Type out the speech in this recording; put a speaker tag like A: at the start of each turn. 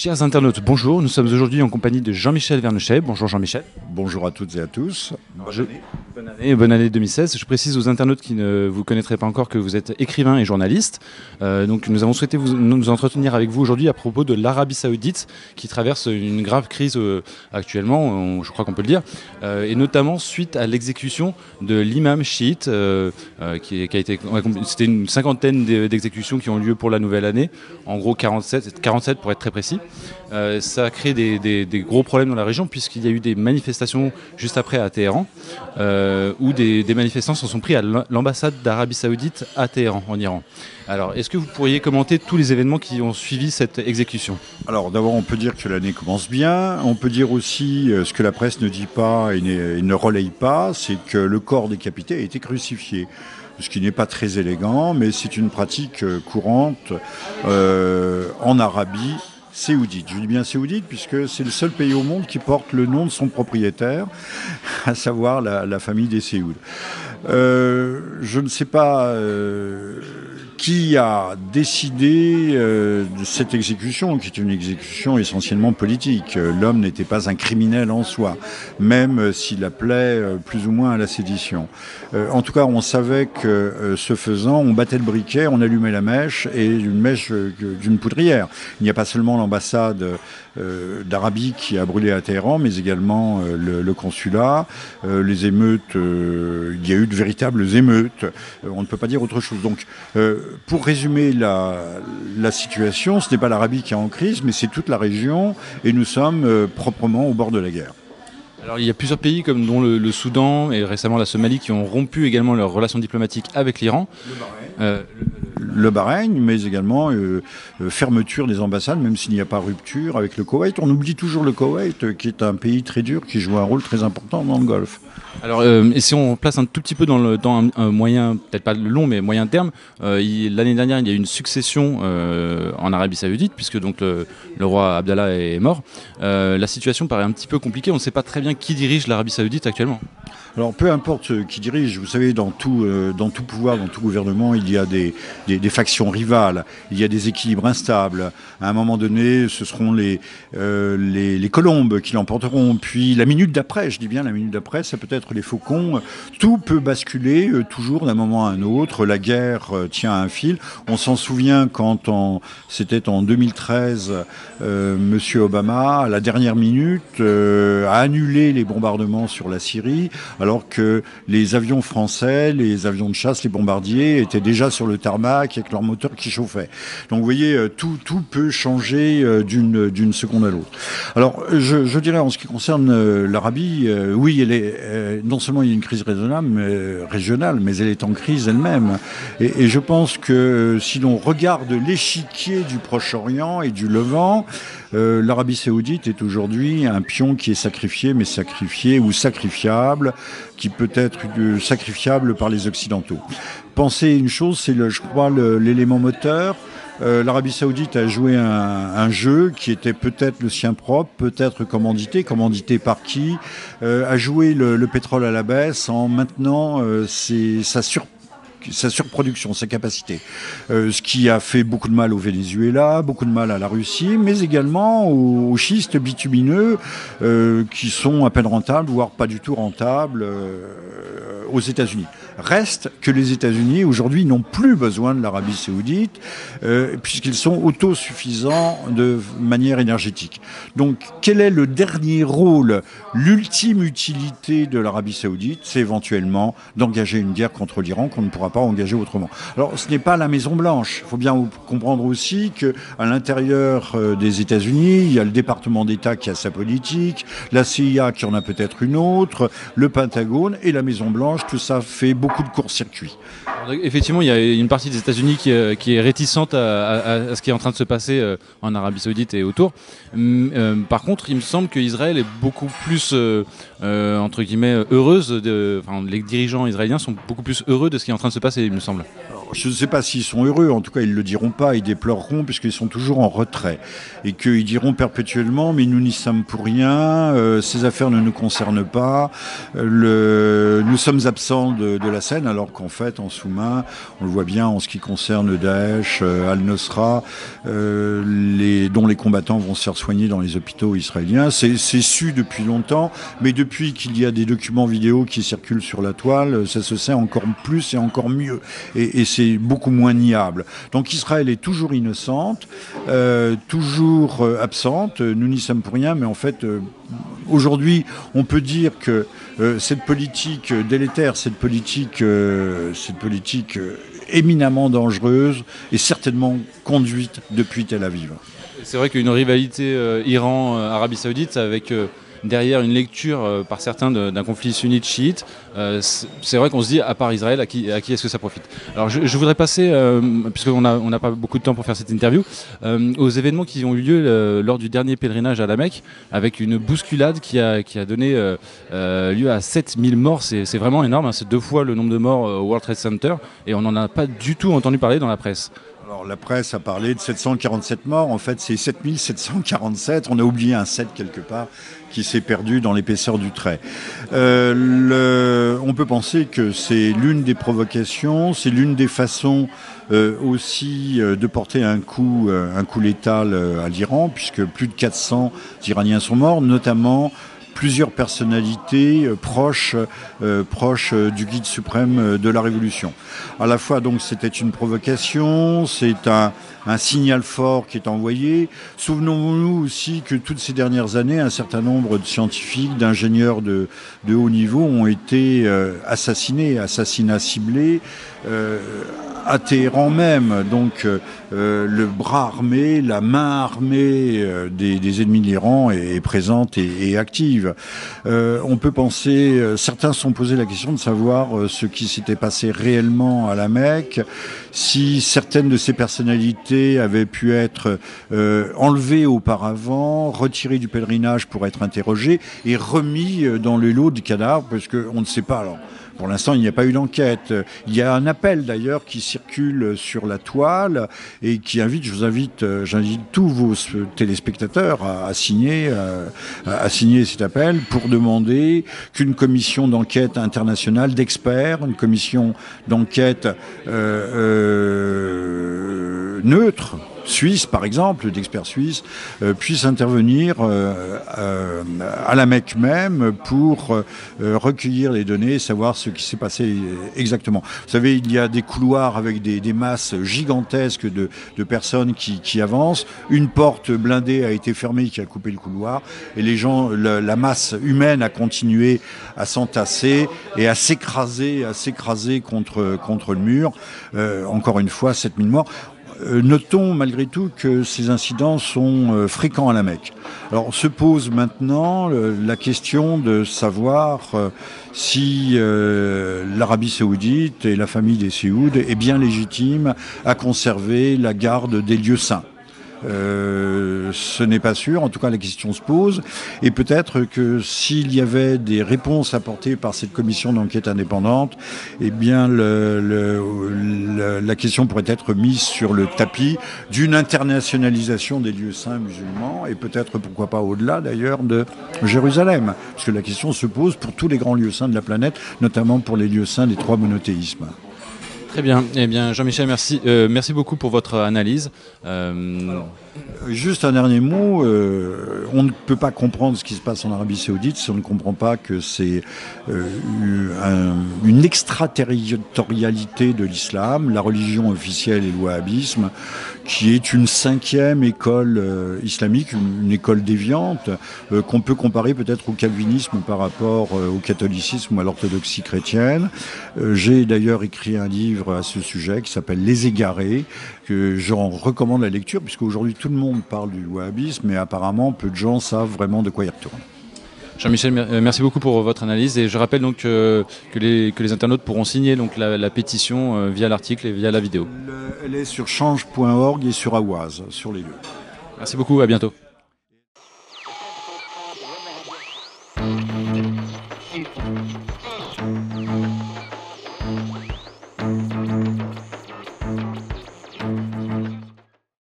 A: Chers internautes, bonjour. Nous sommes aujourd'hui en compagnie de Jean-Michel Vernochet. Bonjour Jean-Michel.
B: Bonjour à toutes et à tous.
A: Bonne année 2016. Je précise aux internautes qui ne vous connaîtraient pas encore que vous êtes écrivain et journaliste. Donc nous avons souhaité nous entretenir avec vous aujourd'hui à propos de l'Arabie Saoudite qui traverse une grave crise actuellement, je crois qu'on peut le dire, et notamment suite à l'exécution de l'imam chiite qui a été... C'était une cinquantaine d'exécutions qui ont lieu pour la nouvelle année, en gros 47 pour être très précis. Ça a créé des gros problèmes dans la région puisqu'il y a eu des manifestations juste après à Téhéran où des manifestants s'en sont pris à l'ambassade d'Arabie Saoudite à Téhéran, en Iran. Alors, est-ce que vous pourriez commenter tous les événements qui ont suivi cette exécution ?
B: Alors d'abord, on peut dire que l'année commence bien. On peut dire aussi ce que la presse ne dit pas et ne relaye pas, c'est que le corps décapité a été crucifié. Ce qui n'est pas très élégant, mais c'est une pratique courante en Arabie saoudite. Je dis bien saoudite puisque c'est le seul pays au monde qui porte le nom de son propriétaire, à savoir la famille des Saoud. Je ne sais pas qui a décidé de cette exécution, qui est une exécution essentiellement politique. L'homme n'était pas un criminel en soi, même s'il appelait plus ou moins à la sédition. En tout cas, on savait que ce faisant, on battait le briquet, on allumait la mèche, et une mèche d'une poudrière. Il n'y a pas seulement l'ambassade d'Arabie qui a brûlé à Téhéran, mais également le consulat, les émeutes, il y a eu de véritables émeutes, on ne peut pas dire autre chose. Donc, pour résumer la situation, ce n'est pas l'Arabie qui est en crise, mais c'est toute la région, et nous sommes proprement au bord de la guerre.
A: Alors il y a plusieurs pays comme dont le Soudan et récemment la Somalie qui ont rompu également leurs relations diplomatiques avec l'Iran.
B: Le Bahreïn, mais également fermeture des ambassades, même s'il n'y a pas rupture avec le Koweït. On oublie toujours le Koweït, qui est un pays très dur, qui joue un rôle très important dans le Golfe.
A: Alors, et si on place un tout petit peu dans un moyen, peut-être pas long, mais moyen terme, l'année dernière, il y a eu une succession en Arabie Saoudite, puisque donc le roi Abdallah est mort. La situation paraît un petit peu compliquée. On ne sait pas très bien qui dirige l'Arabie Saoudite actuellement.
B: Alors, peu importe qui dirige, vous savez, dans tout pouvoir, dans tout gouvernement, il y a des factions rivales, il y a des équilibres instables. À un moment donné, ce seront les colombes qui l'emporteront. Puis la minute d'après, je dis bien la minute d'après, ça peut être les faucons. Tout peut basculer toujours d'un moment à un autre. La guerre tient à un fil. On s'en souvient quand c'était en 2013, Monsieur Obama, à la dernière minute, a annulé les bombardements sur la Syrie, alors que les avions français, les avions de chasse, les bombardiers étaient déjà sur le tarmac avec leurs moteurs qui chauffaient. Donc vous voyez, tout peut changer d'une seconde à l'autre. Alors je dirais en ce qui concerne l'Arabie, oui, elle est non seulement il y a une crise régionale, mais elle est en crise elle-même. Et je pense que si l'on regarde l'échiquier du Proche-Orient et du Levant, l'Arabie Saoudite est aujourd'hui un pion qui est sacrifié, mais sacrifié ou sacrifiable, qui peut être sacrifiable par les Occidentaux. Pensez une chose, c'est je crois l'élément moteur. L'Arabie Saoudite a joué un jeu qui était peut-être le sien propre, peut-être commandité par qui, a joué le pétrole à la baisse en maintenant sa surproduction, sa capacité. Ce qui a fait beaucoup de mal au Venezuela, beaucoup de mal à la Russie, mais également aux schistes bitumineux qui sont à peine rentables, voire pas du tout rentables aux États-Unis. Reste que les États-Unis, aujourd'hui, n'ont plus besoin de l'Arabie Saoudite puisqu'ils sont autosuffisants de manière énergétique. Donc, quel est le dernier rôle, l'ultime utilité de l'Arabie Saoudite ? C'est éventuellement d'engager une guerre contre l'Iran qu'on ne pourra pas engager autrement. Alors, ce n'est pas la Maison-Blanche. Il faut bien comprendre aussi qu'à l'intérieur des États-Unis, il y a le département d'État qui a sa politique, la CIA qui en a peut-être une autre, le Pentagone et la Maison-Blanche. Tout ça fait beaucoup de court-circuit.
A: Effectivement, il y a une partie des États-Unis qui est réticente à ce qui est en train de se passer en Arabie Saoudite et autour. Par contre, il me semble qu'Israël est beaucoup plus, entre guillemets, heureuse. Les dirigeants israéliens sont beaucoup plus heureux de ce qui est en train de se passer, il me semble.
B: Alors, Je ne sais pas s'ils sont heureux, en tout cas ils ne le diront pas, ils déploreront puisqu'ils sont toujours en retrait et qu'ils diront perpétuellement mais nous n'y sommes pour rien, ces affaires ne nous concernent pas, nous sommes absents de la scène alors qu'en fait en sous-main, on le voit bien en ce qui concerne Daesh, Al-Nusra, dont les combattants vont se faire soigner dans les hôpitaux israéliens. C'est su depuis longtemps, mais depuis qu'il y a des documents vidéo qui circulent sur la toile, ça se sait encore plus et encore mieux. Et c'est beaucoup moins niable. Donc Israël est toujours innocente, toujours absente. Nous n'y sommes pour rien, mais en fait, aujourd'hui, on peut dire que cette politique délétère, cette politique éminemment dangereuse, est certainement conduite depuis Tel Aviv.
A: C'est vrai qu'une rivalité Iran-Arabie Saoudite avec derrière une lecture par certains d'un conflit sunnite-chiite, c'est vrai qu'on se dit, à part Israël, à qui est-ce que ça profite? Alors je voudrais passer, puisqu'on n'a pas beaucoup de temps pour faire cette interview, aux événements qui ont eu lieu lors du dernier pèlerinage à la Mecque, avec une bousculade qui a donné lieu à 7000 morts. C'est vraiment énorme, hein, c'est 2 fois le nombre de morts au World Trade Center, et on n'en a pas du tout entendu parler dans la presse.
B: Alors la presse a parlé de 747 morts, en fait c'est 7747, on a oublié un 7 quelque part qui s'est perdu dans l'épaisseur du trait. On peut penser que c'est l'une des provocations, c'est l'une des façons aussi de porter un coup létal à l'Iran, puisque plus de 400 Iraniens sont morts, notamment plusieurs personnalités proches du guide suprême de la Révolution. À la fois, donc, c'était une provocation, c'est un signal fort qui est envoyé. Souvenons-nous aussi que toutes ces dernières années, un certain nombre de scientifiques, d'ingénieurs de haut niveau ont été assassinats ciblés, à Téhéran même. Donc le bras armé, la main armée des ennemis de l'Iran est présente et active. On peut penser, certains se sont posé la question de savoir ce qui s'était passé réellement à la Mecque, si certaines de ces personnalités avaient pu être enlevées auparavant, retirées du pèlerinage pour être interrogées et remis dans le lot de cadavres, parce qu'on ne sait pas. Alors, pour l'instant, il n'y a pas eu d'enquête. Il y a un appel d'ailleurs qui circule sur la toile et qui j'invite tous vos téléspectateurs à signer cet appel pour demander qu'une commission d'enquête internationale d'experts, une commission d'enquête neutre, suisse par exemple, d'experts suisses, puissent intervenir à la Mecque même pour recueillir les données et savoir ce qui s'est passé exactement. Vous savez, il y a des couloirs avec des masses gigantesques de personnes qui avancent. Une porte blindée a été fermée qui a coupé le couloir et la masse humaine a continué à s'entasser et à s'écraser contre le mur. Encore une fois, 7000 morts. Notons malgré tout que ces incidents sont fréquents à la Mecque. Alors se pose maintenant la question de savoir si l'Arabie Saoudite et la famille des Saouds est bien légitime à conserver la garde des lieux saints. Ce n'est pas sûr, en tout cas la question se pose, et peut-être que s'il y avait des réponses apportées par cette commission d'enquête indépendante, eh bien la question pourrait être mise sur le tapis d'une internationalisation des lieux saints musulmans, et peut-être pourquoi pas au-delà d'ailleurs de Jérusalem, parce que la question se pose pour tous les grands lieux saints de la planète, notamment pour les lieux saints des 3 monothéismes.
A: Très bien. Eh bien, Jean-Michel, merci. Merci beaucoup pour votre analyse.
B: Juste un dernier mot. On ne peut pas comprendre ce qui se passe en Arabie Saoudite si on ne comprend pas que c'est une extraterritorialité de l'islam, la religion officielle est le wahhabisme, qui est une 5e école islamique, une école déviante, qu'on peut comparer peut-être au calvinisme par rapport au catholicisme ou à l'orthodoxie chrétienne. J'ai d'ailleurs écrit un livre à ce sujet qui s'appelle Les Égarés, que j'en recommande la lecture, puisque aujourd'hui tout le monde parle du wahhabisme, mais apparemment peu de gens savent vraiment de quoi il retourne.
A: Jean-Michel, merci beaucoup pour votre analyse, et je rappelle donc que les internautes pourront signer donc la pétition via l'article et via la vidéo.
B: Elle est sur change.org et sur Awaz, sur les deux.
A: Merci beaucoup, à bientôt.